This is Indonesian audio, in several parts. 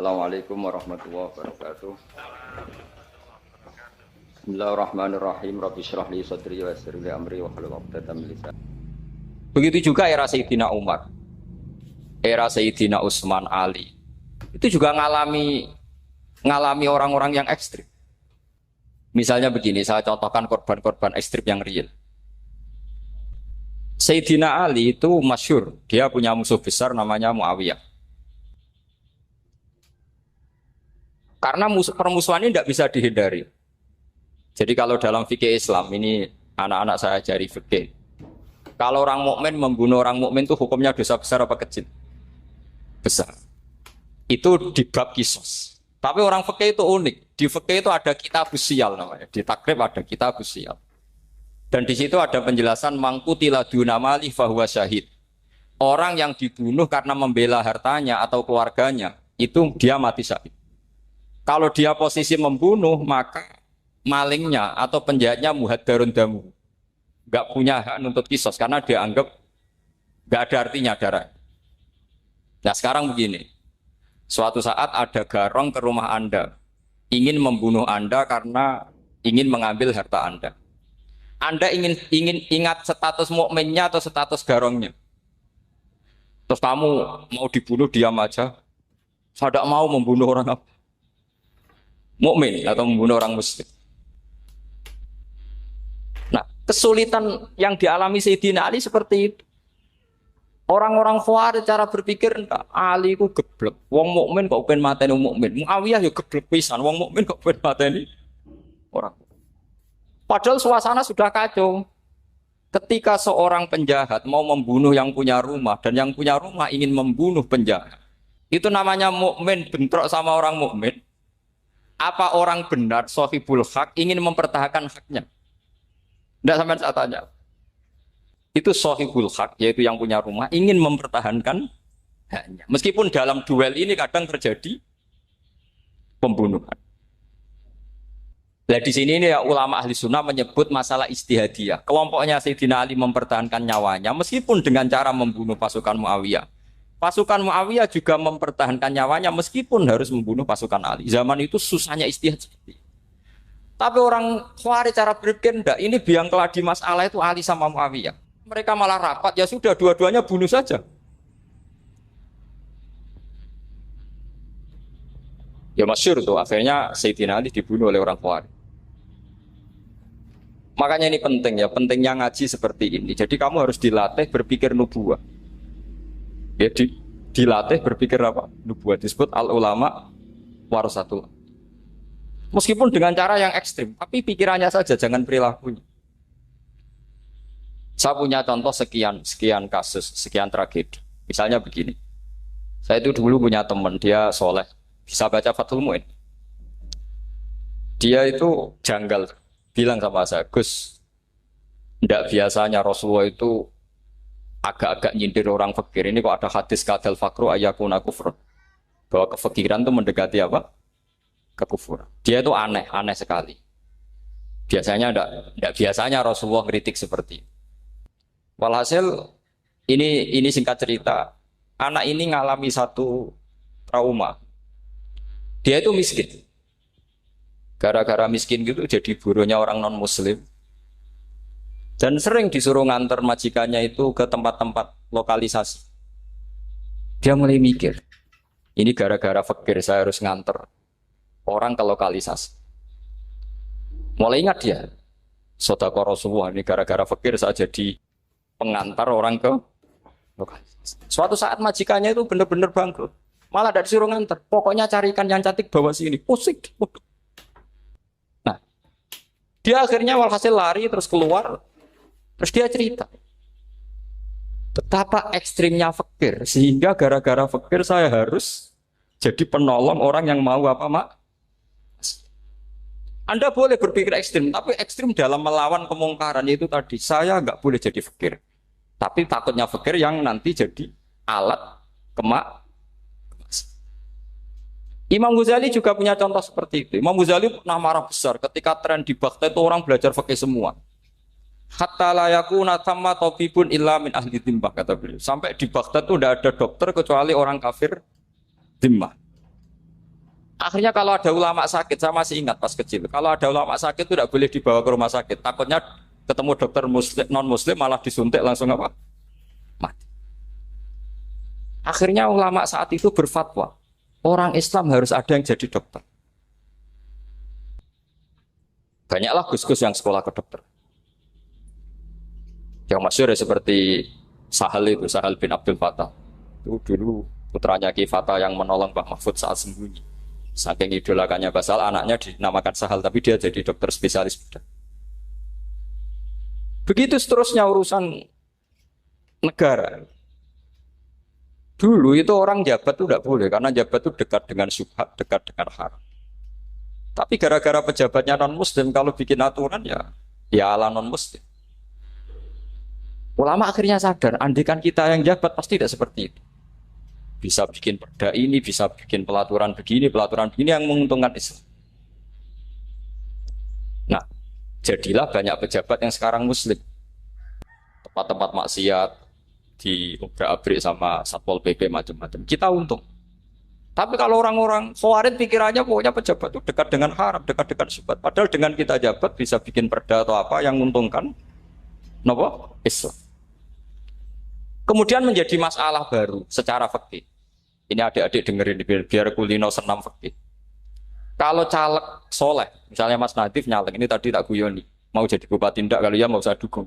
Assalamualaikum warahmatullahi wabarakatuh. Bismillahirrahmanirrahim. Rabbi shrah li sadri wa yassir li amri wa hlul 'uqdatam min lisani. Begitu juga era Sayyidina Umar, era Sayyidina Utsman, Ali. Itu juga ngalami orang-orang yang ekstrim. Misalnya begini, saya contohkan korban-korban ekstrim yang real. Sayyidina Ali itu masyhur, dia punya musuh besar namanya Muawiyah. Karena permusuhan ini tidak bisa dihindari. Jadi kalau dalam fikih Islam ini anak-anak saya ajari fikih. Kalau orang mukmin membunuh orang mukmin itu hukumnya dosa besar apa kecil? Besar. Itu di bab kisos. Tapi orang fikih itu unik. Di fikih itu ada kitab usial namanya. Di takrib ada kitab usial. Dan di situ ada penjelasan mangkutila dunamali fahuwa syahid. Orang yang dibunuh karena membela hartanya atau keluarganya itu dia mati syahid. Kalau dia posisi membunuh, maka malingnya atau penjahatnya muhaddarun damu. Nggak punya hak nuntut kisos karena dia anggap nggak ada artinya darah. Nah sekarang begini, suatu saat ada garong ke rumah Anda, ingin membunuh Anda karena ingin mengambil harta Anda. Anda ingin ingat status mukminnya atau status garongnya. Terus kamu mau dibunuh diam aja, saya tidak mau membunuh orang apa? Mukmin atau membunuh orang muslim. Nah, kesulitan yang dialami Sayyidina Ali seperti itu. Orang-orang Khawarij cara berpikir Ali ku geblek. Wong mukmin kok pengen mateni wong mukmin. Muawiyah ya geblek pisan. Wong mukmin kok pengen mateni orang. Padahal suasana sudah kacau. Ketika seorang penjahat mau membunuh yang punya rumah dan yang punya rumah ingin membunuh penjahat. Itu namanya mukmin bentrok sama orang mukmin. Apa orang benar, sahibul hak, ingin mempertahankan haknya? Tidak sampai saya tanya. Itu sahibul hak, yaitu yang punya rumah, ingin mempertahankan haknya. Meskipun dalam duel ini kadang terjadi pembunuhan. Nah di sini ini ya, ulama ahli sunnah menyebut masalah ijtihadiyah. Kelompoknya Sayyidina Ali mempertahankan nyawanya, meskipun dengan cara membunuh pasukan Muawiyah. Pasukan Muawiyah juga mempertahankan nyawanya meskipun harus membunuh pasukan Ali. Zaman itu susahnya istihad seperti itu. Tapi orang Khawarij cara berpikir enggak, ini biang keladi masalah itu Ali sama Muawiyah. Mereka malah rapat, ya sudah dua-duanya bunuh saja. Ya masyhur tuh, akhirnya Sayyidina Ali dibunuh oleh orang Khawarij. Makanya ini penting ya, pentingnya ngaji seperti ini. Jadi kamu harus dilatih berpikir nubuwah. Ya, dilatih berpikir apa? Nubuat disebut al-ulama warasatul. Meskipun dengan cara yang ekstrim, tapi pikirannya saja, jangan perilakunya. Saya punya contoh sekian kasus, sekian tragedi. Misalnya begini, saya itu dulu punya teman, dia soleh, bisa baca Fathul Mu'in. Dia itu janggal, bilang sama saya, Gus, tidak biasanya Rasulullah itu agak-agak nyindir orang fakir. Ini kok ada hadis kadal fakru ayakuna kufur, bahwa kefakiran itu mendekati apa? Kekufuran. Dia itu aneh sekali. Biasanya enggak biasanya Rasulullah kritik seperti itu. Walhasil ini singkat cerita, anak ini ngalami satu trauma. Dia itu miskin. Gara-gara miskin gitu jadi buruhnya orang non muslim. Dan sering disuruh nganter majikannya itu ke tempat-tempat lokalisasi. Dia mulai mikir, ini gara-gara fakir saya harus nganter orang ke lokalisasi. Mulai ingat dia, sedekah Rasulullah ini gara-gara fakir saya jadi pengantar orang ke lokalisasi. Suatu saat majikannya itu benar-benar bangkrut. Malah tidak disuruh nganter. Pokoknya carikan yang cantik bawa sini. Pusing. Nah, dia akhirnya walhasil lari terus keluar. Terus dia cerita betapa ekstrimnya fakir sehingga gara-gara fakir saya harus jadi penolong orang yang mau apa mak. Anda boleh berpikir ekstrim, tapi ekstrim dalam melawan kemungkaran itu tadi. Saya nggak boleh jadi fakir, tapi takutnya fakir yang nanti jadi alat kemak. Imam Ghazali juga punya contoh seperti itu. Imam Ghazali pernah marah besar ketika tren di Baghdad itu orang belajar fakih semua. Hatta layakuna thamma tabibun illa min ahli dhimmah, kata beliau. Sampai di Baghdad itu tidak ada dokter kecuali orang kafir dhimmah. Akhirnya kalau ada ulama sakit, saya masih ingat pas kecil, kalau ada ulama sakit itu tidak boleh dibawa ke rumah sakit. Takutnya ketemu dokter muslim, non muslim malah disuntik langsung apa? Mati. Akhirnya ulama saat itu berfatwa, orang Islam harus ada yang jadi dokter. Banyaklah gus-gus yang sekolah ke dokter. Yang masyhur ya seperti Sahal itu, Sahal bin Abdul Fattah. Itu dulu putranya Ki Fatah yang menolong Mbah Mahfud saat sembunyi. Saking idolakannya Basal, anaknya dinamakan Sahal, tapi dia jadi dokter spesialis bedah. Begitu seterusnya urusan negara. Dulu itu orang jabat itu tidak boleh, karena jabat itu dekat dengan syubhat, dekat dengan haram. Tapi gara-gara pejabatnya non-muslim, kalau bikin aturan ya ala non-muslim. Ulama akhirnya sadar, andikan kita yang jabat pasti tidak seperti itu. Bisa bikin perda ini, bisa bikin pelaturan begini yang menguntungkan Islam. Nah, jadilah banyak pejabat yang sekarang muslim. Tempat-tempat maksiat diobrak-abrik sama Satpol PP macam-macam. Kita untung. Tapi kalau orang-orang Khawarij pikirannya pokoknya pejabat itu dekat dengan haram, dekat dengan syubhat. Padahal dengan kita jabat bisa bikin perda atau apa yang menguntungkan Islam. Kemudian menjadi masalah baru secara fikih. Ini adik-adik dengerin biar kulino senam fikih. Kalau caleg soleh, misalnya Mas Nadif nyalek, ini tadi tak guyoni, mau jadi bupati ndak, kalau ya mau usah dukung.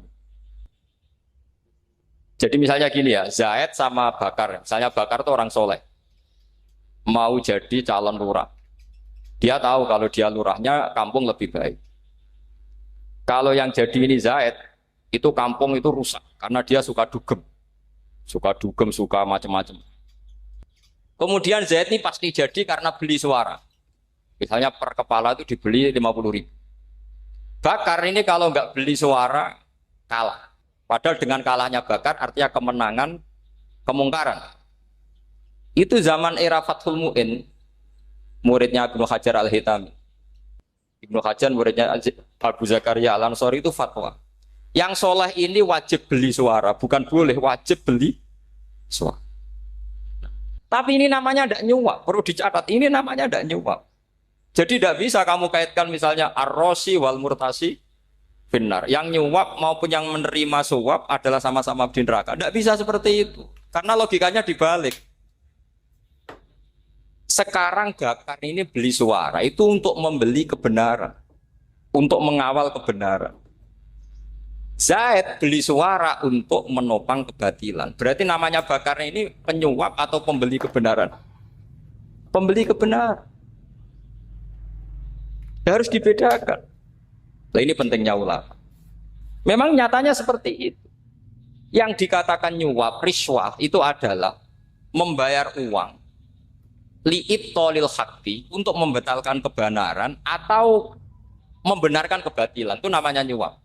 Jadi misalnya gini ya, Zaid sama Bakar, misalnya Bakar itu orang soleh, mau jadi calon lurah. Dia tahu kalau dia lurahnya kampung lebih baik. Kalau yang jadi ini Zaid, itu kampung itu rusak karena dia suka dugem, suka macam-macam. Kemudian Zaid ini pasti jadi karena beli suara. Misalnya per kepala itu dibeli 50.000. Bakar ini kalau nggak beli suara kalah. Padahal dengan kalahnya Bakar artinya kemenangan kemungkaran. Itu zaman era Fathul Mu'in, muridnya Ibnu Hajar Al-Hitami. Ibnu Hajar muridnya Abu Zakaria Al-Ansori itu fatwa. Yang soleh ini wajib beli suara, bukan boleh, wajib beli suara. Tapi ini namanya tidak nyuap, perlu dicatat. Ini namanya tidak nyuap. Jadi tidak bisa kamu kaitkan misalnya ar-rosi wal murtasi benar. Yang nyuap maupun yang menerima suap adalah sama-sama di neraka. Tidak bisa seperti itu. Karena logikanya dibalik. Sekarang Bakar ini beli suara itu untuk membeli kebenaran. Untuk mengawal kebenaran. Zaid beli suara untuk menopang kebatilan. Berarti namanya Bakar ini penyuap atau pembeli kebenaran? Pembeli kebenaran. Harus dibedakan. Nah, ini pentingnya ulama. Memang nyatanya seperti itu. Yang dikatakan nyuap, riswah itu adalah membayar uang li'it tolil hakti untuk membatalkan kebenaran atau membenarkan kebatilan. Itu namanya nyuap.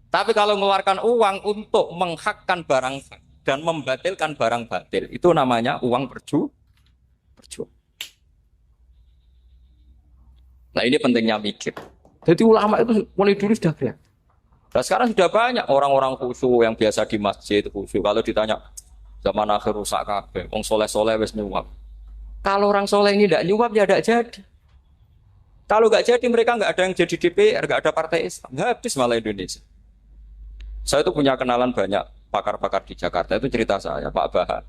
Tapi kalau mengeluarkan uang untuk menghakkan barang hak dan membatalkan barang batil, itu namanya uang perjuangan. Nah ini pentingnya mikir. Jadi ulama itu mulai dulu sudah berat. Nah sekarang sudah banyak orang-orang khusyuk yang biasa di masjid khusyuk. Kalau ditanya zaman akhir rusak kabeh, wong soleh-soleh wis nyuap. Kalau orang soleh ini tidak nyuap ya tidak jadi. Kalau nggak jadi mereka nggak ada yang jadi DPR, nggak ada partai Islam, habis malah Indonesia. Saya itu punya kenalan banyak pakar-pakar di Jakarta, itu cerita saya, Pak Bahar.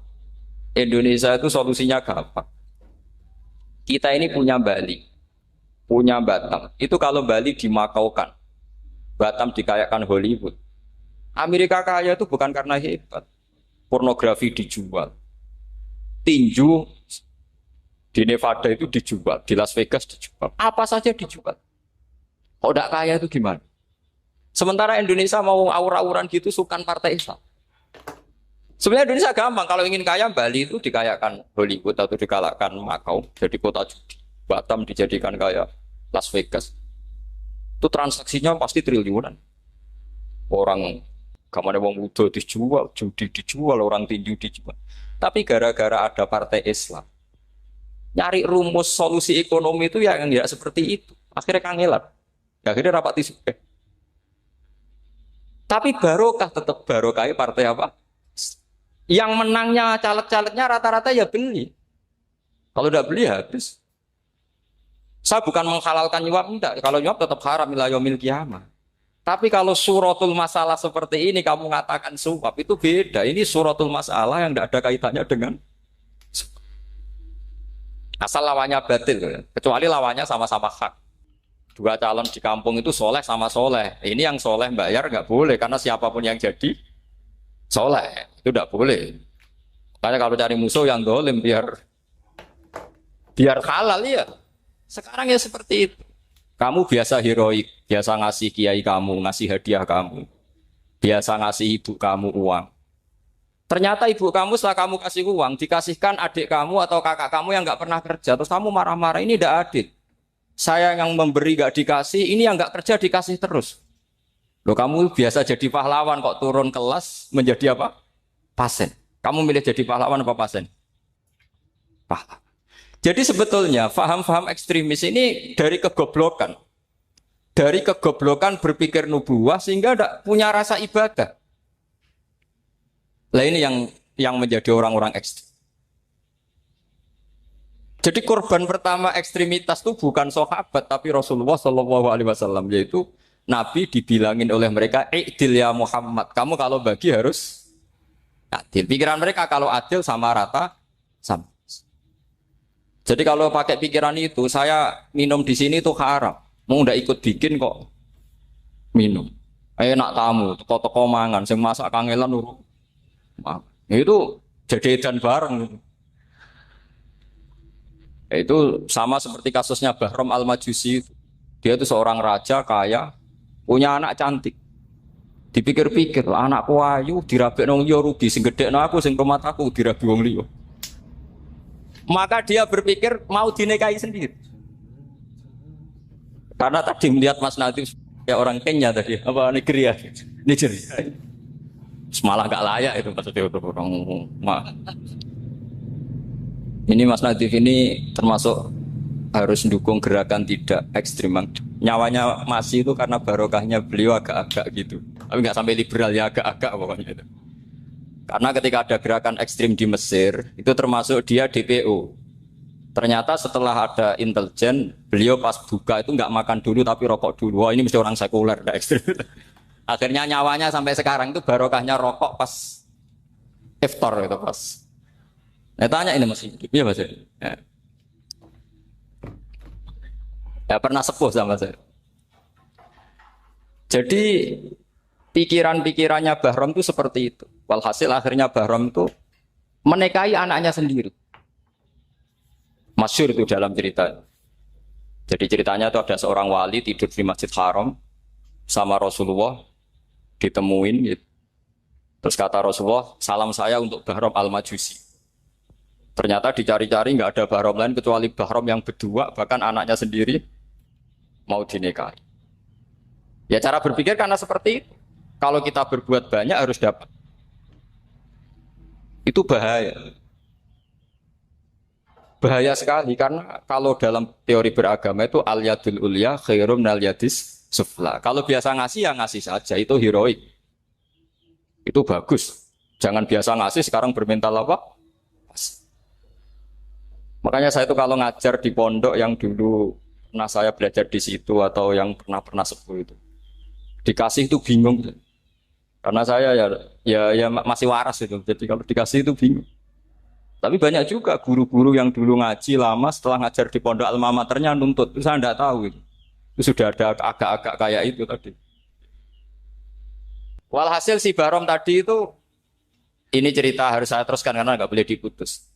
Indonesia itu solusinya gampang. Kita ini punya Bali, punya Batam. Itu kalau Bali dimakaukan, Batam dikayakan Hollywood. Amerika kaya itu bukan karena hebat. Pornografi dijual. Tinju di Nevada itu dijual, di Las Vegas dijual. Apa saja dijual. Kok tidak kaya itu gimana? Sementara Indonesia mau aur-auran gitu sukan partai Islam. Sebenarnya Indonesia gampang. Kalau ingin kaya, Bali itu dikayakan Hollywood atau dikalahkan Makau. Jadi kota judi. Batam dijadikan kaya Las Vegas. Itu transaksinya pasti triliunan. Orang kamane wong muda dijual, judi dijual, orang tinju dijual. Tapi gara-gara ada partai Islam, nyari rumus solusi ekonomi itu yang tidak seperti itu. Akhirnya kangelan. Akhirnya rapat isu. Tapi barokah tetap barokah partai apa? Yang menangnya caleg-calegnya rata-rata ya beli. Kalau udah beli habis. Saya bukan menghalalkan nyuap, enggak. Kalau nyuap tetap haram ila yaumil qiyamah. Tapi kalau suratul masalah seperti ini kamu mengatakan suap itu beda. Ini suratul masalah yang tidak ada kaitannya dengan asal lawannya batil, kecuali lawannya sama-sama hak. Dua calon di kampung itu soleh sama soleh. Ini yang soleh bayar nggak boleh karena siapapun yang jadi soleh itu nggak boleh. Karena kalau cari musuh yang dolim biar halal ya. Sekarang ya seperti itu. Kamu biasa heroik, biasa ngasih kiai kamu, ngasih hadiah kamu, biasa ngasih ibu kamu uang. Ternyata ibu kamu setelah kamu kasih uang, dikasihkan adik kamu atau kakak kamu yang nggak pernah kerja, terus kamu marah-marah, ini tidak adil. Saya yang memberi nggak dikasih, ini yang nggak kerja dikasih terus. Loh kamu biasa jadi pahlawan kok turun kelas menjadi apa? Pasien. Kamu milih jadi pahlawan apa pasien? Pahlawan. Jadi sebetulnya faham-faham ekstremis ini dari kegoblokan. Dari kegoblokan berpikir nubuah sehingga tidak punya rasa ibadah. Nah ini yang menjadi orang-orang ekstrim. Jadi korban pertama ekstremitas itu bukan sahabat tapi Rasulullah Shallallahu Alaihi Wasallam, yaitu Nabi dibilangin oleh mereka, "I'dil ya Muhammad, kamu kalau bagi harus adil." Pikiran mereka kalau adil sama rata sama. Jadi kalau pakai pikiran itu, saya minum di sini itu haram. Mau ndak ikut bikin kok minum. Enak tamu, toko-toko mangan, sing masak kangelan urut. Itu jadi edan bareng. Itu sama seperti kasusnya Bahram Al-Majusi. Dia itu seorang raja kaya, punya anak cantik. Dipikir-pikir, anakku ayu dirabi nang liya rugi, sing gedhekno aku sing rumah aku dirabi wong liya. Maka dia berpikir mau dinikahi sendiri. Karena tadi melihat Mas Nadif ya orang Kenya tadi, apa Nigeria. Malah gak layak itu maksudnya untuk orang. Ini Mas Nadif ini termasuk harus mendukung gerakan tidak ekstrim. Nyawanya masih itu karena barokahnya beliau agak-agak gitu. Tapi nggak sampai liberal ya, agak-agak pokoknya itu. Karena ketika ada gerakan ekstrim di Mesir, itu termasuk dia DPO. Ternyata setelah ada intelijen, beliau pas buka itu nggak makan dulu tapi rokok dulu. Wah ini mesti orang sekuler, nggak ekstrim. Akhirnya nyawanya sampai sekarang itu barokahnya rokok pas iftar itu pas. Nah tanya ini masih hidup, iya mas? Ya pernah sepuh sama saya. Jadi pikiran-pikirannya Bahram itu seperti itu. Walhasil akhirnya Bahram itu menikahi anaknya sendiri. Masyhur itu dalam cerita. Jadi ceritanya itu ada seorang wali tidur di Masjid Haram sama Rasulullah, ditemuin gitu. Terus kata Rasulullah, salam saya untuk Bahram Al-Majusi. Ternyata dicari-cari nggak ada Bahram lain kecuali Bahram yang berdua, bahkan anaknya sendiri mau dinikahi. Ya cara berpikir karena seperti itu. Kalau kita berbuat banyak harus dapat. Itu bahaya. Bahaya sekali karena kalau dalam teori beragama itu al-yadul ulya khairum minal yadis sufla. Kalau biasa ngasih ya ngasih saja, itu heroik. Itu bagus. Jangan biasa ngasih sekarang bermental apa? Makanya saya itu kalau ngajar di pondok yang dulu pernah saya belajar di situ atau yang pernah sepuh itu, dikasih itu bingung. Karena saya ya masih waras itu. Jadi kalau dikasih itu bingung. Tapi banyak juga guru-guru yang dulu ngaji lama setelah ngajar di pondok alma maternya nuntut. Itu saya tidak tahu itu. Itu sudah ada agak-agak kayak itu tadi. Walhasil si Bahram tadi itu, ini cerita harus saya teruskan karena nggak boleh diputus.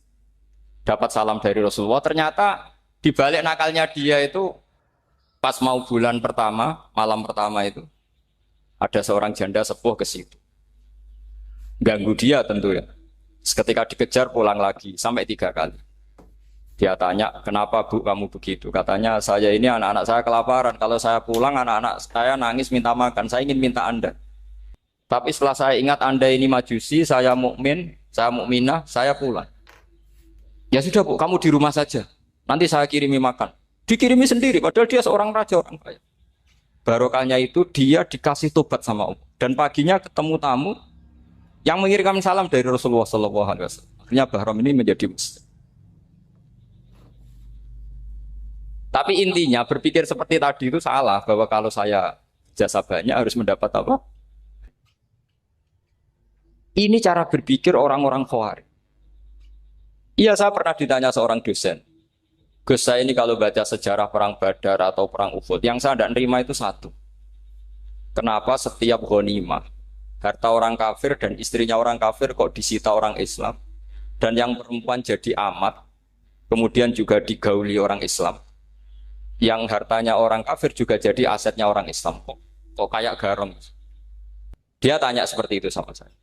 Dapat salam dari Rasulullah. Ternyata di balik nakalnya dia itu pas mau bulan pertama, malam pertama itu ada seorang janda sepuh ke situ. Ganggu dia tentu ya. Ketika dikejar pulang lagi sampai 3 kali. Dia tanya, kenapa bu kamu begitu? Katanya saya ini anak-anak saya kelaparan. Kalau saya pulang anak-anak saya nangis minta makan. Saya ingin minta Anda. Tapi setelah saya ingat Anda ini majusi, saya mukmin, saya mukminah, saya pulang. Ya sudah bu, kamu di rumah saja. Nanti saya kirimi makan. Dikirimi sendiri, padahal dia seorang raja, orang kaya. Barokahnya itu dia dikasih tobat sama Allah. Dan paginya ketemu tamu yang mengirimkan salam dari Rasulullah SAW. Akhirnya Bahram ini menjadi muslim. Tapi intinya berpikir seperti tadi itu salah, bahwa kalau saya jasa banyak harus mendapat apa? Ini cara berpikir orang-orang Khawarij. Iya, saya pernah ditanya seorang dosen. Gus, saya ini kalau baca sejarah perang Badar atau perang Uhud, yang saya tidak nerima itu satu. Kenapa setiap ghanimah, harta orang kafir dan istrinya orang kafir kok disita orang Islam? Dan yang perempuan jadi amat, kemudian juga digauli orang Islam. Yang hartanya orang kafir juga jadi asetnya orang Islam. Kok kayak garam? Dia tanya seperti itu sama saya.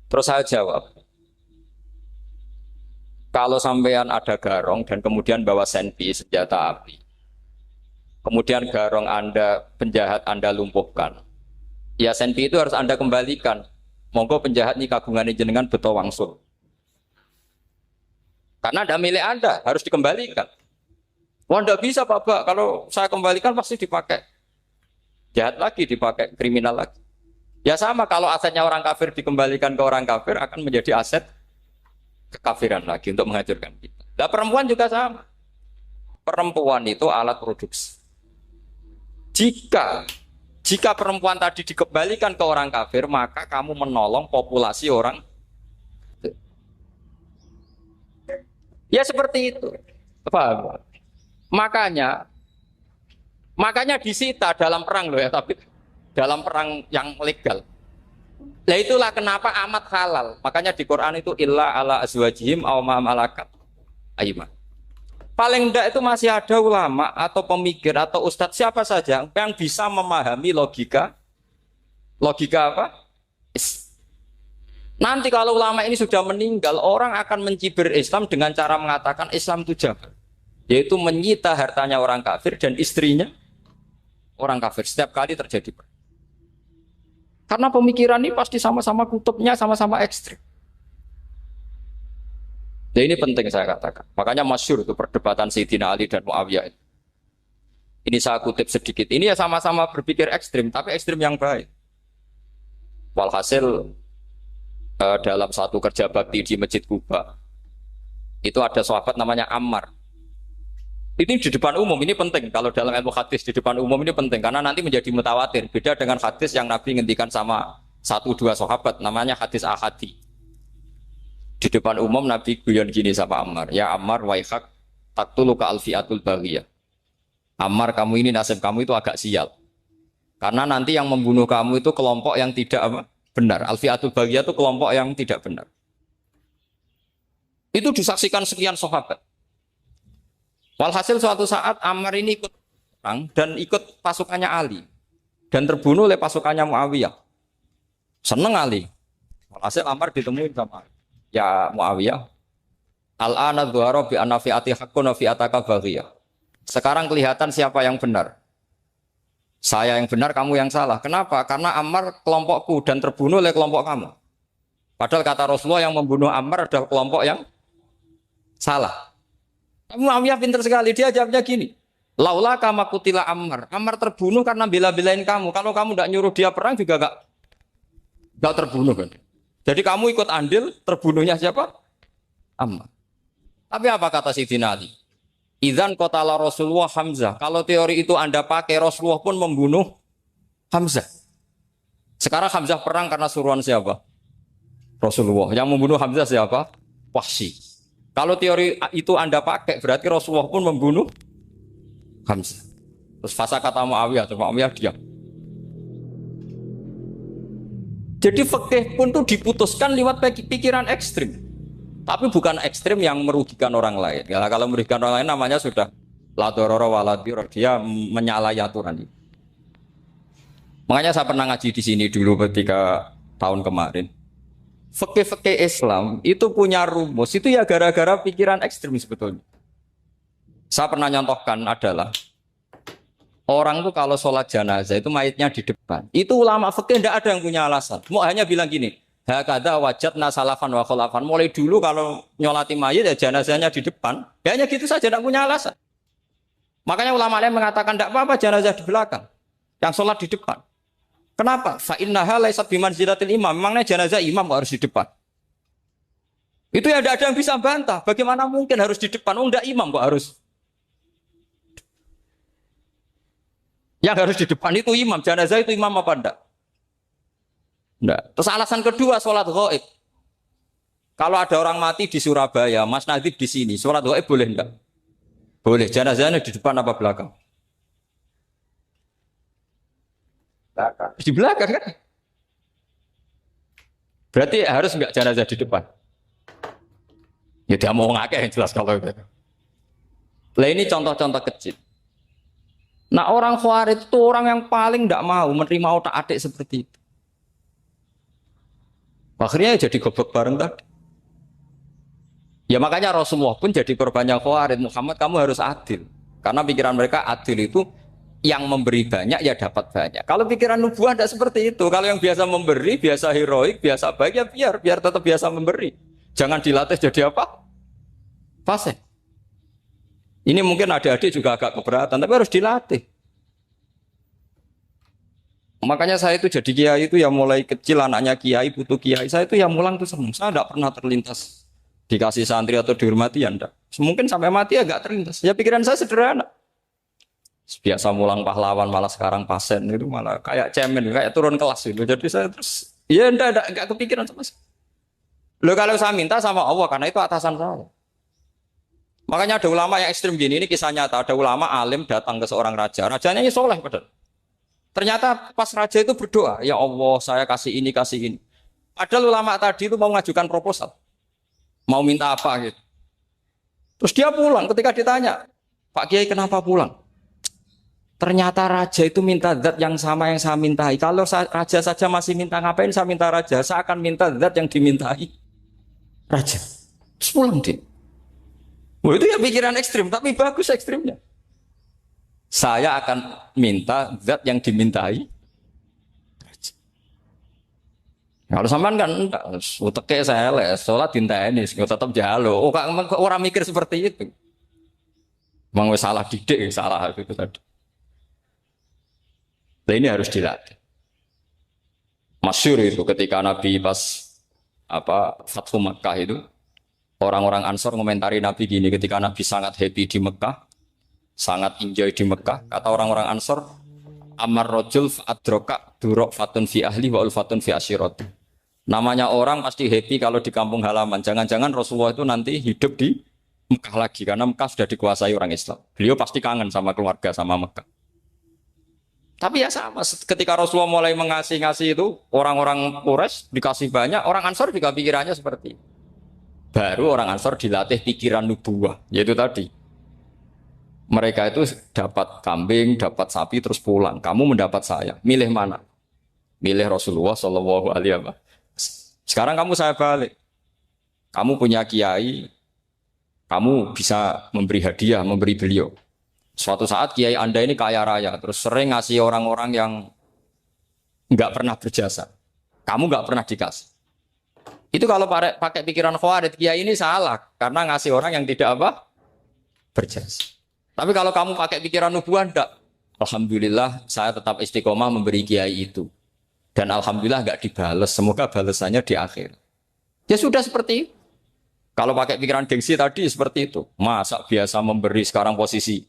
Terus saya jawab, kalau sampean ada garong dan kemudian bawa senpi, senjata api, kemudian garong Anda, penjahat Anda lumpuhkan, ya senpi itu harus Anda kembalikan. Monggo penjahat ini kagungan jenengan beto wangsul. Karena ada milik Anda, harus dikembalikan. Wah, tidak bisa Pak, kalau saya kembalikan pasti dipakai jahat lagi, dipakai kriminal lagi. Ya sama, kalau asetnya orang kafir dikembalikan ke orang kafir akan menjadi aset kekafiran lagi untuk menghancurkan kita. Nah, perempuan juga sama. Perempuan itu alat produksi. Jika perempuan tadi dikembalikan ke orang kafir, maka kamu menolong populasi orang. Ya seperti itu. Paham? Makanya disita dalam perang loh ya, tapi dalam perang yang legal. Nah itulah kenapa amat halal. Makanya di Quran itu illa ala azwajihim aw ma malakat ayman. Paling enggak itu masih ada ulama atau pemikir atau ustadz siapa saja yang bisa memahami logika apa? Nanti kalau ulama ini sudah meninggal, orang akan mencibir Islam dengan cara mengatakan Islam itu jahat, yaitu menyita hartanya orang kafir dan istrinya orang kafir setiap kali terjadi. Karena pemikiran ini pasti sama-sama kutubnya, sama-sama ekstrim. Nah ini penting saya katakan. Makanya masyhur itu perdebatan Sayyidina Ali dan Muawiyah. Ini saya kutip sedikit. Ini ya sama-sama berpikir ekstrim, tapi ekstrim yang baik. Walhasil dalam satu kerja bakti di Masjid Kuba, itu ada sahabat namanya Ammar. Ini di depan umum, ini penting. Kalau dalam ilmu hadis di depan umum ini penting karena nanti menjadi mutawatir. Beda dengan hadis yang Nabi ngendikan sama 1-2 sahabat, namanya hadis ahadi. Di depan umum Nabi guyon gini sama Ammar, ya Ammar waihak taqtuluka alfiatul baghiyah. Ammar, kamu ini nasib kamu itu agak sial. Karena nanti yang membunuh kamu itu kelompok yang tidak benar. Alfiatul baghiyah itu kelompok yang tidak benar. Itu disaksikan sekian sahabat. Walhasil suatu saat Ammar ini ikut perang dan ikut pasukannya Ali dan terbunuh oleh pasukannya Muawiyah. Seneng Ali. Walhasil Ammar ditemuin sama ya Muawiyah. Al-ana dhuhara bi anna fi'ati haqqun wa fi'ataka baghiyah. Sekarang kelihatan siapa yang benar. Saya yang benar, kamu yang salah. Kenapa? Karena Ammar kelompokku dan terbunuh oleh kelompok kamu. Padahal kata Rasulullah yang membunuh Ammar adalah kelompok yang salah. Muawiyah pintar sekali, dia jawabnya gini, laula kama kutila Ammar. Ammar terbunuh karena bela-belain kamu. Kalau kamu tidak nyuruh dia perang juga gak terbunuh kan. Jadi kamu ikut andil, terbunuhnya siapa? Ammar. Tapi apa kata Sayyidina Ali? Idzan qatala Rasulullah Hamzah. Kalau teori itu Anda pakai, Rasulullah pun membunuh Hamzah. Sekarang Hamzah perang karena suruhan siapa? Rasulullah. Yang membunuh Hamzah siapa? Wahsy. Kalau teori itu Anda pakai, berarti Rasulullah pun membunuh Hamzah. Terus fasa kata Muawiyah, terus Muawiyah diam. Jadi fikih pun tuh diputuskan lewat pikiran ekstrim. Tapi bukan ekstrim yang merugikan orang lain. Ya, kalau merugikan orang lain namanya sudah la dororo wa la dirar, dia menyalahi aturan. Makanya saya pernah ngaji di sini dulu ketika tahun kemarin. Fikih-fikih Islam itu punya rumus, itu ya gara-gara pikiran ekstrim sebetulnya. Saya pernah nyontohkan adalah orang itu kalau sholat jenazah itu mayitnya di depan. Itu ulama fikih tidak ada yang punya alasan. Mau hanya bilang gini, hakadha wajadna salafan wa khalafan. Mulai dulu kalau nyolati mayit ya jenazahnya di depan. Ya hanya gitu saja, tidak punya alasan. Makanya ulama lain mengatakan tidak apa-apa jenazah di belakang, yang sholat di depan. Kenapa? Fa innaha laysat bimanzilatil imam. Memangnya jenazah imam kok harus di depan? Itu ya tidak ada yang bisa bantah. Bagaimana mungkin harus di depan? Oh, enggak imam kok harus Yang harus di depan itu imam. Jenazah itu imam apa enggak? Enggak. Terus alasan kedua sholat gaib. Kalau ada orang mati di Surabaya, Mas Nadib di sini, sholat gaib boleh enggak? Boleh. Jenazahnya di depan apa belakang? Belakang. Di belakang kan? Berarti harus enggak jenazah di depan? Ya dia mau ngake yang jelas kalau itu. Lah ini contoh-contoh kecil. Nah orang Khawarij itu orang yang paling tidak mau menerima otak adik seperti itu. Akhirnya jadi goblok bareng tadi. Ya makanya Rasulullah pun jadi korbannya Khawarij. Muhammad kamu harus adil. Karena pikiran mereka adil itu yang memberi banyak ya dapat banyak. Kalau pikiran nubuah tidak seperti itu. Kalau yang biasa memberi, biasa heroik, biasa baik ya biar tetap biasa memberi. Jangan dilatih jadi apa? Fasih. Ini mungkin adik-adik juga agak keberatan, tapi harus dilatih. Makanya saya itu jadi kiai itu ya mulai kecil anaknya kiai butuh kiai. Saya itu ya mulang tuh senang. Saya tidak pernah terlintas dikasih santri atau dihormati ya enggak. Mungkin sampai mati ya enggak terlintas. Ya pikiran saya sederhana. Biasa mulang pahlawan malah sekarang pasien itu malah kayak cemen, kayak turun kelas itu. Jadi saya terus ya enggak kepikiran sama sekali. Loh kalau saya minta sama Allah karena itu atasan saya. Makanya ada ulama yang ekstrim gini, ini kisah nyata. Ada ulama alim datang ke seorang raja. Rajanya ini soleh padahal. Ternyata pas raja itu berdoa, ya Allah saya kasih ini, kasih ini. Padahal ulama tadi itu mau mengajukan proposal. Mau minta apa gitu. Terus dia pulang ketika ditanya, Pak Kiai kenapa pulang? Ternyata raja itu minta zat yang sama yang saya mintai. Kalau raja saja masih minta, ngapain saya minta raja? Saya akan minta zat yang dimintai raja. Terus pulang dia. Wah itu ya pikiran ekstrim, tapi bagus ekstrimnya. Saya akan minta zat yang dimintai. Kalau sampean kan enggak, uteke saya les, sholat dinteni, tetap jalo. Oh, orang mikir seperti itu. Memang salah didik, salah itu tadi. Nah, ini harus dilatih. Masyhur itu ketika Nabi pas Fathu Makkah itu, orang-orang Ansor ngomentari Nabi gini, ketika Nabi sangat happy di Mekah, sangat enjoy di Mekah, kata orang-orang Ansor, Amar rojul adroka durok fatun fi ahli wa ulfatun fi asyirati. Namanya orang pasti happy kalau di kampung halaman. Jangan-jangan Rasulullah itu nanti hidup di Mekah lagi, karena Mekah sudah dikuasai orang Islam. Beliau pasti kangen sama keluarga, sama Mekah. Tapi ya sama, ketika Rasulullah mulai ngasih itu, orang-orang Quraisy dikasih banyak, orang Ansor juga pikirannya seperti itu. Baru orang Ansor dilatih pikiran nubuwah, yaitu tadi. Mereka itu dapat kambing, dapat sapi, terus pulang. Kamu mendapat saya, milih mana? Milih Rasulullah Shallallahu Alaihi Wasallam. Sekarang kamu saya balik. Kamu punya kiai, kamu bisa memberi hadiah, memberi beliau. Suatu saat kiai Anda ini kaya raya, terus sering ngasih orang-orang yang nggak pernah berjasa. Kamu nggak pernah dikasih. Itu kalau pakai pikiran Khawarij, kiai ini salah karena ngasih orang yang tidak berjasa. Tapi kalau kamu pakai pikiran nubuah, enggak. Alhamdulillah saya tetap istiqomah memberi kiai itu. Dan alhamdulillah enggak dibales. Semoga balasannya di akhir. Ya sudah seperti itu. Kalau pakai pikiran gengsi tadi seperti itu. Masa biasa memberi sekarang posisi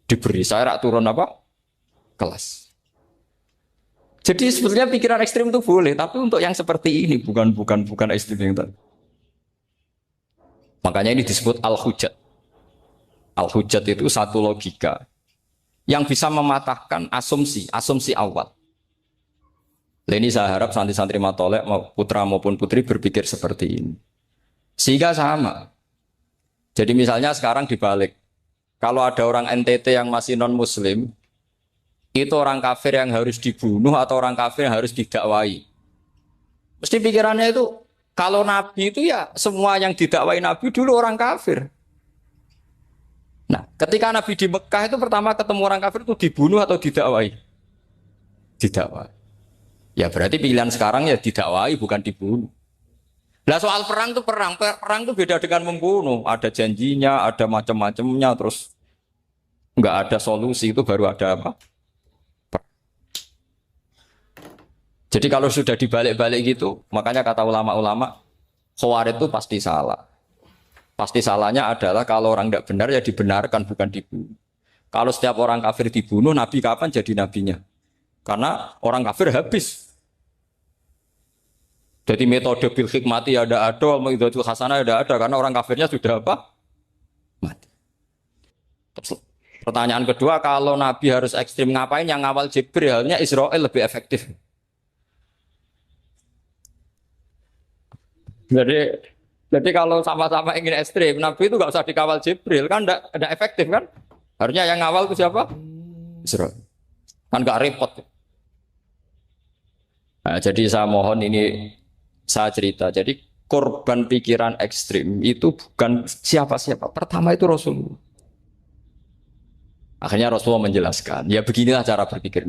diberi. Saya rak turun kelas. Jadi sebetulnya pikiran ekstrim itu boleh, tapi untuk yang seperti ini bukan ekstrim yang tadi. Makanya ini disebut al-hujjat. Al-hujjat itu satu logika yang bisa mematahkan asumsi awal. Ini saya harap santri-santri matolek, putra maupun putri berpikir seperti ini. Sehingga sama. Jadi misalnya sekarang dibalik. Kalau ada orang NTT yang masih non-muslim, itu orang kafir yang harus dibunuh atau orang kafir yang harus didakwai. Mesti pikirannya itu, kalau Nabi itu ya semua yang didakwai Nabi dulu orang kafir. Nah, ketika Nabi di Mekah itu pertama ketemu orang kafir itu dibunuh atau didakwai? Didakwai. Ya berarti pilihan sekarang ya didakwai bukan dibunuh. Nah soal perang itu beda dengan membunuh. Ada janjinya, ada macam-macamnya, terus nggak ada solusi itu baru ada apa? Jadi kalau sudah dibalik-balik gitu, makanya kata ulama-ulama, Khawarij itu pasti salah. Pasti salahnya adalah kalau orang tidak benar ya dibenarkan bukan dibunuh. Kalau setiap orang kafir dibunuh, Nabi kapan jadi nabinya? Karena orang kafir habis. Jadi metode bil hikmati ya ada, metode hasanah ya ada, karena orang kafirnya sudah apa? Mati. Pertanyaan kedua, kalau Nabi harus ekstrim ngapain? Yang ngawal Jibril, halnya Israel lebih efektif. Jadi kalau sama-sama ingin ekstrim, Nabi itu nggak usah dikawal Jibril, kan enggak efektif kan? Harusnya yang ngawal itu siapa? Israel. Kan nggak repot. Nah, jadi saya mohon ini saya cerita. Jadi korban pikiran ekstrim itu bukan siapa-siapa. Pertama itu Rasulullah. Akhirnya Rasulullah menjelaskan, ya beginilah cara berpikir.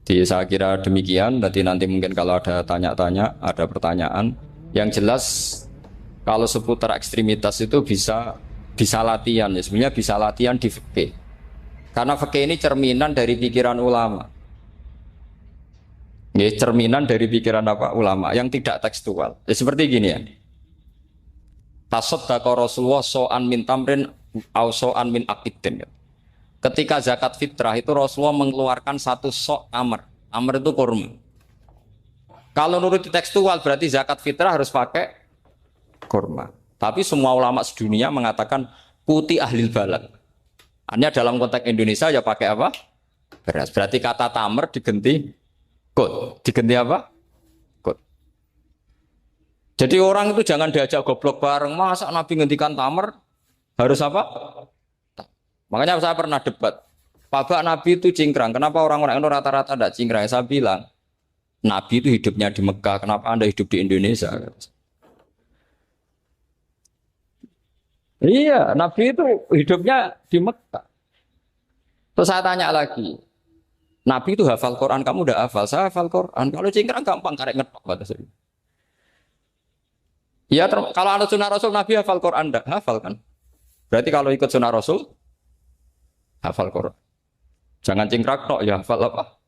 Jadi saya kira demikian. Nanti mungkin kalau ada tanya-tanya, ada pertanyaan. Yang jelas kalau seputar ekstremitas itu bisa latihan. Ya. Sebenarnya bisa latihan di fikih. Karena fikih ini cerminan dari pikiran ulama. Ya, cerminan dari pikiran apa ulama yang tidak tekstual. Ya, seperti gini ya. Tasaddaqa Rasulullah so'an min tamrin au so'an min aqidin. Ketika zakat fitrah itu Rasulullah mengeluarkan satu sok tamr. Tamr itu kurma. Kalau menurut tekstual berarti zakat fitrah harus pakai kurma. Tapi semua ulama sedunia mengatakan putih ahlil balad. Hanya dalam konteks Indonesia ya pakai apa? Beras. Berarti kata tamr diganti kod, diganti apa? Kod. Jadi orang itu jangan diajak goblok bareng. Masa Nabi ngendikan tamar harus apa? Makanya saya pernah debat. Pak Nabi itu cingkrang. Kenapa orang-orang itu rata-rata tidak cingkrang? Saya bilang, Nabi itu hidupnya di Mekah. Kenapa Anda hidup di Indonesia? Iya, Nabi itu hidupnya di Mekah. Terus saya tanya lagi, Nabi itu hafal Quran, kamu udah hafal? Saya hafal Quran. Kalau cingkrang gampang, karek ngetok kata saya. Ya, kalau ada sunnah Rasul, Nabi hafal Quran, enggak? Hafal kan? Berarti kalau ikut sunnah Rasul, hafal Quran. Jangan cingkrang tok, ya hafal apa?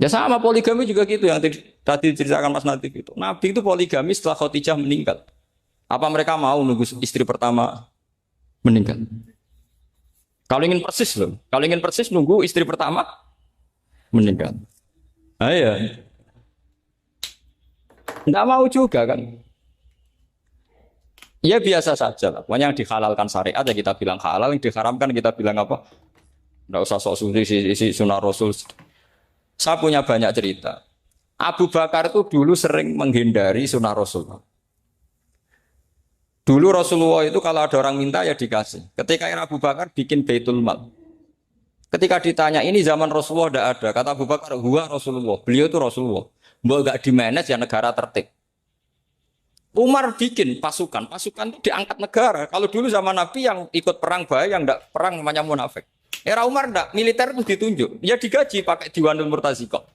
Ya sama poligami juga gitu, yang tadi diceritakan Mas Natif itu. Nabi itu poligami setelah Khadijah meninggal. Apa mereka mau nunggu istri pertama meninggal? Kalau ingin persis loh, kalau ingin persis nunggu istri pertama meninggal. Iya. Enggak mau juga kan? Ya biasa saja lah. Pokoknya yang dihalalkan syariat ya kita bilang halal, yang diharamkan kita bilang apa? Enggak usah sok suci isi sunnah Rasul. Saya punya banyak cerita. Abu Bakar itu dulu sering menghindari sunnah Rasul. Dulu Rasulullah itu kalau ada orang minta ya dikasih. Ketika era Abu Bakar bikin Baitul Mal. Ketika ditanya ini zaman Rasulullah tidak ada. Kata Abu Bakar, huwa Rasulullah. Beliau itu Rasulullah. Mbak gak dimanage ya negara tertib. Umar bikin pasukan. Pasukan itu diangkat negara. Kalau dulu zaman Nabi yang ikut perang bahaya, yang tidak perang namanya munafik. Era Umar tidak, militer itu ditunjuk. Ya digaji pakai Diwanul Murtaziko.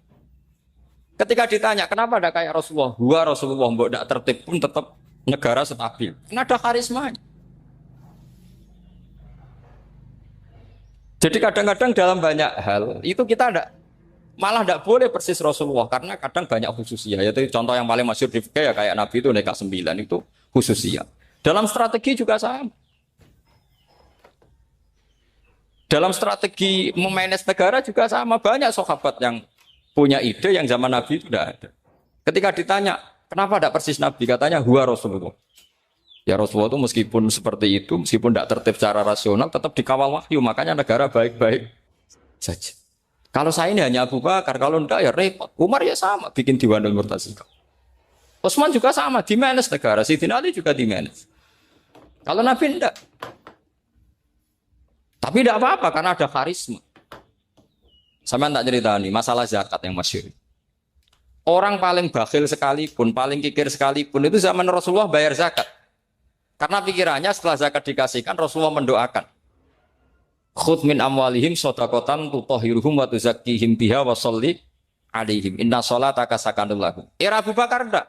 Ketika ditanya kenapa tidak kayak Rasulullah? Huwa Rasulullah. Mbak tidak tertib pun tetap negara stabil. Karena ada karisma. Jadi kadang-kadang dalam banyak hal itu kita malah tidak boleh persis Rasulullah karena kadang banyak khususiyah. Yaitu contoh yang paling masyhur di fikih ya kayak Nabi itu nikah 9 itu khususiyah. Dalam strategi juga sama. Dalam strategi memanage negara juga sama. Banyak sahabat yang punya ide yang zaman Nabi itu tidak ada. Ketika ditanya kenapa tidak persis Nabi? Katanya huwa Rasulullah. Ya Rasulullah itu meskipun seperti itu, meskipun tidak tertib secara rasional, tetap dikawal wahyu. Makanya negara baik-baik saja. Kalau saya ini hanya Abu Bakar, kalau tidak ya repot. Umar ya sama, bikin Diwanul Murtaziko. Utsman juga sama, dimanage negara. Sayyidina Ali juga dimanage. Kalau Nabi tidak. Tapi tidak apa-apa, karena ada karisma. Sama tak cerita nih, masalah zakat yang masyhur. Orang paling bakhil sekalipun, paling kikir sekalipun, itu zaman Rasulullah bayar zakat. Karena pikirannya setelah zakat dikasihkan, Rasulullah mendoakan. Khudh min amwalihim shadaqatan tutahhiruhum wa tuzakkihim biha wa sholli alaihim. Inna sholataka sakanul lahum. Era Abu Bakar enggak.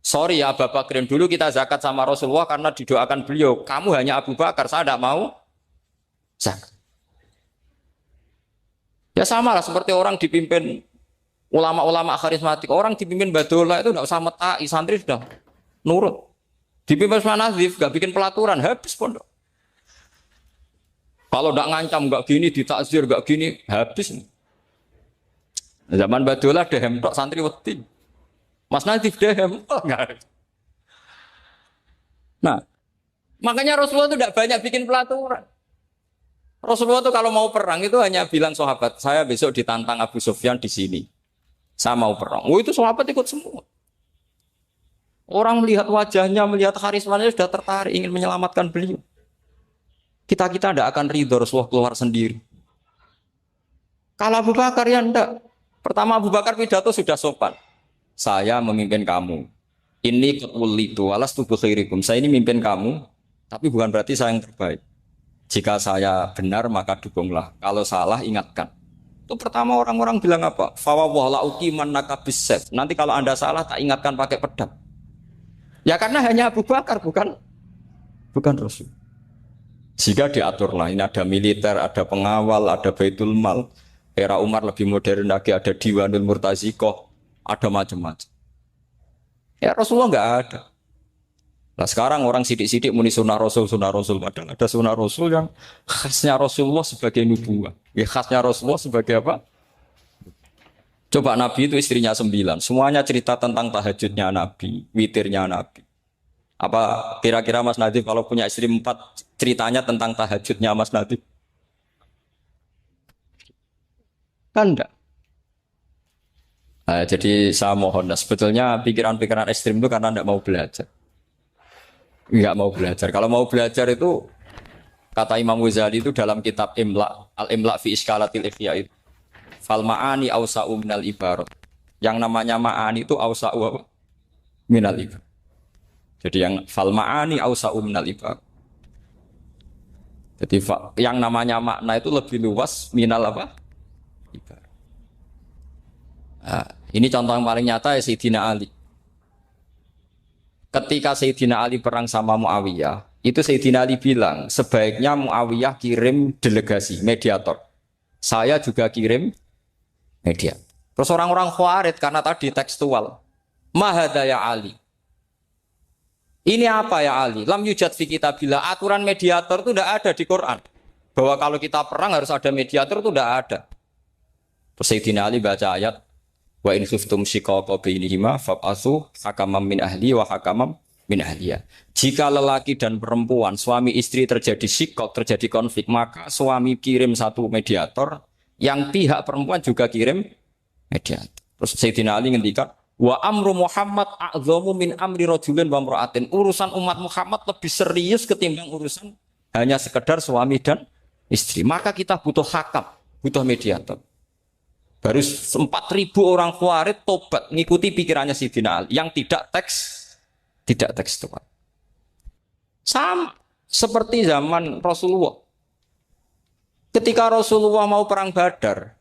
Sorry ya Abu Bakrin, dulu kita zakat sama Rasulullah karena didoakan beliau. Kamu hanya Abu Bakar, saya tidak mau zakat. Ya sama lah seperti orang dipimpin ulama-ulama karismatik. Orang dipimpin Badola itu tidak usah metai, santri sudah nurut. Dipimpin Usman Nazif, gak bikin pelaturan, habis pondok. Kalau nggak ngancam, nggak gini, ditakzir, nggak gini, habis. Zaman Badola dehem tok santri wedi. Mas Nadif dehem tok nggak. Nah, makanya Rasulullah itu tidak banyak bikin pelaturan. Rasulullah itu kalau mau perang itu hanya bilang sahabat, saya besok ditantang Abu Sufyan di sini. Saya mau perang. Oh itu sahabat ikut semua. Orang melihat wajahnya, melihat karismanya sudah tertarik ingin menyelamatkan beliau. Kita tidak akan ridho Rasulullah keluar sendiri. Kalau Abu Bakar ya enggak. Pertama Abu Bakar pidato sudah sopan. Saya memimpin kamu. Ini ketulitu alas tubuh khairikum. Saya ini memimpin kamu, tapi bukan berarti saya yang terbaik. Jika saya benar maka dukunglah. Kalau salah ingatkan. Itu pertama orang-orang bilang apa? Fawwah la'uqiman nakabisef. Nanti kalau Anda salah tak ingatkan pakai pedang. Ya karena hanya Abu Bakar bukan Rasul. Jika diaturlah, ini ada militer, ada pengawal, ada baitul mal. Era Umar lebih modern lagi, ada Diwanul Murtazikoh, ada macam-macam. Ya Rasulullah nggak ada. Nah sekarang orang sidik-sidik muni sunnah Rasul. Padahal ada sunnah Rasul yang khasnya Rasulullah sebagai nubuwah. Ya khasnya Rasulullah sebagai apa? Coba Nabi itu istrinya 9. Semuanya cerita tentang tahajudnya Nabi, witirnya Nabi. Apa kira-kira Mas Nadif kalau punya istri 4 ceritanya tentang tahajudnya Mas Nadif? Kan enggak. Nah, jadi saya mohon, sebetulnya pikiran-pikiran ekstrim itu karena enggak mau belajar. Enggak mau belajar. Kalau mau belajar itu kata Imam Ghazali itu dalam kitab Imla, Al-Imla fi Iskalatil Ikhya itu. Fal ma'ani awsa'u minal ibarat. Yang namanya ma'ani itu awsa'u minal ibarat. Jadi yang fal ma'ani awsa'u minal ibarat. Jadi yang namanya makna itu lebih luas minal apa? Ibarat. Nah, ini contoh yang paling nyata ya Sayyidina Ali. Ketika Sayyidina Ali perang sama Muawiyah, itu Sayyidina Ali bilang, sebaiknya Muawiyah kirim delegasi, mediator. Saya juga kirim mediator. Terus orang-orang Khawarij karena tadi tekstual. Mahada ya Ali. Ini apa ya Ali? Lam yujad fi kitabillah. Aturan mediator itu tidak ada di Quran. Bahwa kalau kita perang harus ada mediator itu tidak ada. Terus Sayyidina Ali baca ayat wa in khiftum shiqaqa bainihima fab'atsu hakaman min ahli wa hakaman min ahliya. Jika lelaki dan perempuan, suami istri terjadi shiqaq, terjadi konflik, maka suami kirim satu mediator, yang pihak perempuan juga kirim mediator. Terus Sayyidina Ali ngendikan wa amru Muhammad a'dhamu min amri rajulin wa imra'atin. Urusan umat Muhammad lebih serius ketimbang urusan hanya sekedar suami dan istri. Maka kita butuh hakam, butuh mediator. Baru 4.000 orang Khawarij tobat ngikuti pikirannya Sayyidina Ali yang tidak tekstual. Sama seperti zaman Rasulullah. Ketika Rasulullah mau perang Badar,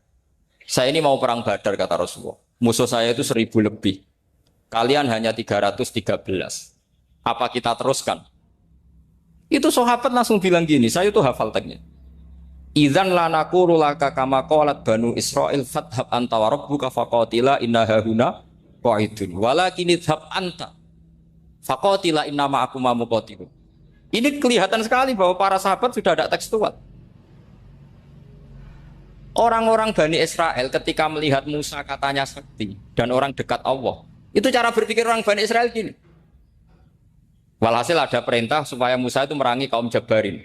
saya ini mau perang Badar kata Rasulullah. Musuh saya itu 1.000 lebih. Kalian hanya 313. Apa kita teruskan? Itu sahabat langsung bilang gini, saya itu hafal teksnya. Idzan la naqulu laka kama qalat banu Israil fathab anta wa rabbuka faqatila inna hahuna qa'idun walakin idhab anta faqatila inna ma'akum muqatilun. Ini kelihatan sekali bahwa para sahabat sudah ada tekstual. Orang-orang Bani Israel ketika melihat Musa katanya sakti dan orang dekat Allah, itu cara berpikir orang Bani Israel gini. Walhasil ada perintah supaya Musa itu merangi kaum Jabarin.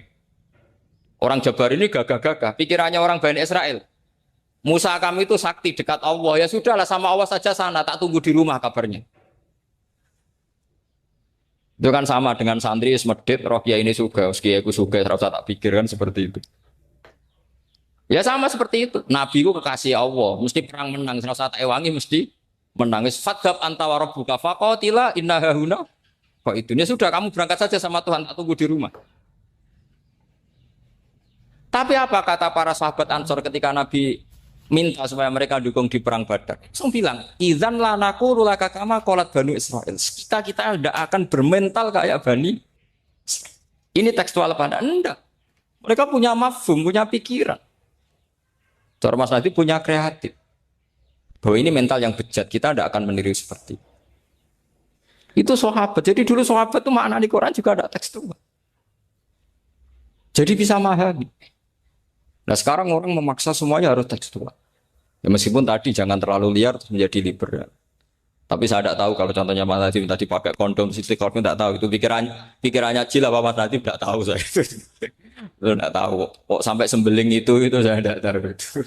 Orang Jabarin ini gagah-gagah, pikirannya orang Bani Israel. Musa kami itu sakti dekat Allah, ya sudahlah sama Allah saja sana, tak tunggu di rumah kabarnya. Itu kan sama dengan santri semedit, roh kiai ini suga, kiaiku suga, terus tak pikirkan seperti itu. Ya sama seperti itu. Nabi ku kekasih Allah, mesti perang menang. Serasa tak ewangi mesti menangis. Fadhab anta wa rabbuka faqatila inna hahuna. Kok itu? Ya sudah kamu berangkat saja sama Tuhan, tak tunggu di rumah. Tapi apa kata para sahabat Ansor ketika Nabi minta supaya mereka dukung di perang Badar? Langsung bilang, idzan la naqulu laka kama qalat banu Israil. Kita tidak akan bermental kayak Bani. Ini tekstual apa? Enggak. Mereka punya mafhum, punya pikiran. Cara Mas Nadif punya kreatif. Bahwa ini mental yang bejat, kita tidak akan meniru seperti itu sahabat. Jadi dulu sahabat itu makna di Quran juga ada tekstual. Jadi bisa memahami. Nah sekarang orang memaksa semuanya harus tekstual. Ya meskipun tadi jangan terlalu liar terus menjadi liberal. Tapi saya tidak tahu kalau contohnya Mas Nadiem tadi pakai kondom istiqomah tidak tahu itu pikirannya Jil apa Mas Nadiem tidak tahu saya itu tidak tahu kok sampai sembeling itu saya tidak tahu itu.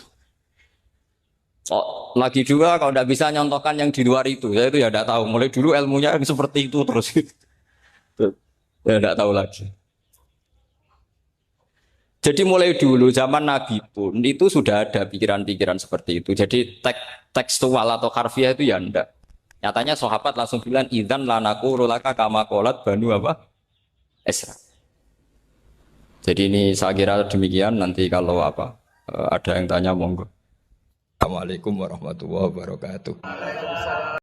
Oh, lagi juga kalau tidak bisa nyontohkan yang di luar itu saya itu ya tidak tahu mulai dulu ilmunya yang seperti itu terus ya tidak tahu lagi. Jadi mulai dulu zaman Nabi pun itu sudah ada pikiran-pikiran seperti itu. Jadi tekstual atau harfiah itu ya enggak. Nyatanya sahabat langsung bilang idzan lanaku rulaka kama qalat banu apa? Esra. Jadi ini saya kira demikian nanti kalau apa ada yang tanya monggo. Assalamualaikum warahmatullahi wabarakatuh.